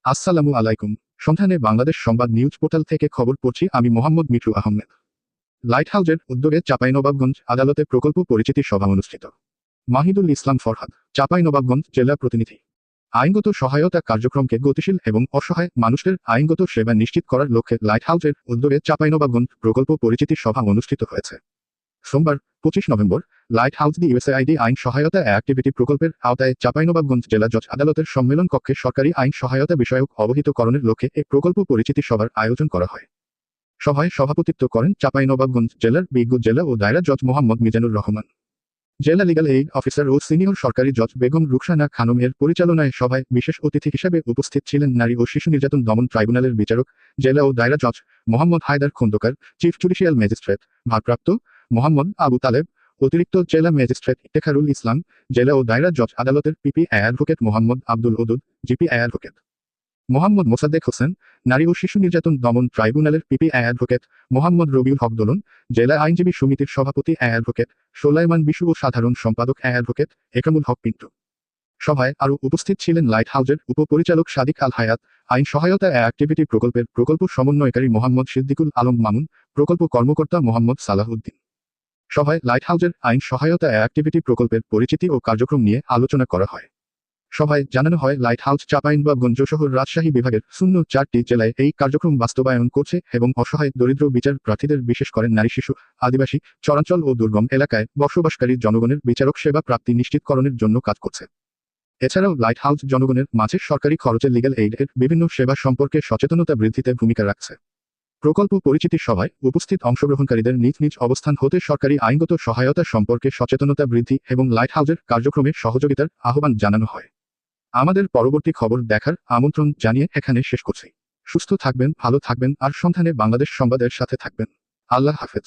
আসসালামু আলাইকুম। সন্ধানে বাংলাদেশ সংবাদ নিউজ পোর্টাল থেকে খবর পড়ছি আমি মোহাম্মদ মিঠু আহমেদ। লাইট হাউজের উদ্যোগে চাঁপাইনবাবগঞ্জ আদালতে প্রকল্প পরিচিতি সভা অনুষ্ঠিত। মাহিদুল ইসলাম ফরহাদ, চাঁপাইনবাবগঞ্জ জেলা প্রতিনিধি। আইনগত সহায়তা কার্যক্রমকে গতিশীল এবং অসহায় মানুষের আইনগত সেবা নিশ্চিত করার লক্ষ্যে লাইট হাউজের উদ্যোগে চাঁপাইনবাবগঞ্জ প্রকল্প পরিচিতি সভা অনুষ্ঠিত হয়েছে। সোমবার 25 নভেম্বর লাইট হাউস দি ইউএসএআইডি আইন সহায়তা অ্যাক্টিভিটি প্রকল্পের আওতায় চাঁপাইনবাবগঞ্জ জেলা জজ আদালতের সম্মেলন কক্ষে সরকারি আইন সহায়তা বিষয়ক অবহিতকরণের লক্ষ্যে এই প্রকল্প পরিচিতি সভার আয়োজন করা হয়। সভায় সভাপতিত্ব করেন চাঁপাইনবাবগঞ্জ জেলার বিজ্ঞ জেলা ও দায়রা জজ মোহাম্মদ মিজানুর রহমান। জেলা লিগ্যাল এইড অফিসার ও সিনিয়র সরকারি জজ বেগম রুকসানা খানম এর পরিচালনায় সভায় বিশেষ অতিথি হিসেবে উপস্থিত ছিলেন নারী ও শিশু নির্যাতন দমন ট্রাইব্যুনালের বিচারক জেলা ও দায়রা জজ Mohammad Haider Khandakar, chief judicial magistrate ভারপ্রাপ্ত মোহাম্মদ আবু তালেব, অতিরিক্ত জেলা ম্যাজিস্ট্রেট ইফতেখারুল ইসলাম, জেলা ও দায়রা জজ আদালতের PP advocate Mohammad Abdul Odud, GP advocate Mohammad Mosaddek Hossain, নারী ও শিশু নির্যাতন দমন ট্রাইব্যুনালের পিপি অ্যাডভোকেট মোহাম্মদ রবিউল হক দোলন, জেলা আইনজীবী সমিতির সভাপতি অ্যাডভোকেট সোলাইমান বিশু ও সাধারণ সম্পাদক অ্যাডভোকেট একরামুল হক পিন্টু। সভায় আরও উপস্থিত ছিলেন লাইট হাউজের উপপরিচালক সাদিক আল হায়াত, আইন সহায়তা অ্যাক্টিভিটি প্রকল্পের প্রকল্প সমন্বয়কারী মোহাম্মদ সিদ্দিকুল আলম মামুন, প্রকল্প কর্মকর্তা মোহাম্মদ সালাহ উদ্দিন। সভায় লাইট হাউজের আইন সহায়তা অ্যাক্টিভিটি প্রকল্পের পরিচিতি ও কার্যক্রম নিয়ে আলোচনা করা হয়। সভায় জানানো হয় লাইট হাউস চাঁপাইনবাবগঞ্জ সহ রাজশাহী বিভাগের 4টি জেলায় এই কার্যক্রম বাস্তবায়ন করছে এবং অসহায় দরিদ্র বিচার প্রার্থীদের বিশেষ করে নারী, শিশু, আদিবাসী, চরাঞ্চল ও দুর্গম এলাকায় বসবাসকারী জনগণের বিচারক সেবা প্রাপ্তি নিশ্চিতকরণের জন্য কাজ করছে। এছাড়াও লাইট হাউস জনগণের মাঝে সরকারি খরচে লিগ্যাল এইড এর বিভিন্ন সেবা সম্পর্কে সচেতনতা বৃদ্ধিতে ভূমিকা রাখছে। প্রকল্প পরিচিতি সভায় উপস্থিত অংশগ্রহণকারীদের নিজ নিজ অবস্থান হতে সরকারি আইনগত সহায়তা সম্পর্কে সচেতনতা বৃদ্ধি এবং লাইট হাউসের কার্যক্রমে সহযোগিতার আহ্বান জানানো হয়। আমাদের পরবর্তী খবর দেখার আমন্ত্রণ জানিয়ে এখানে শেষ করছি। সুস্থ থাকবেন, ভালো থাকবেন আর সন্ধানে বাংলাদেশ সংবাদের সাথে থাকবেন। আল্লাহ হাফেজ।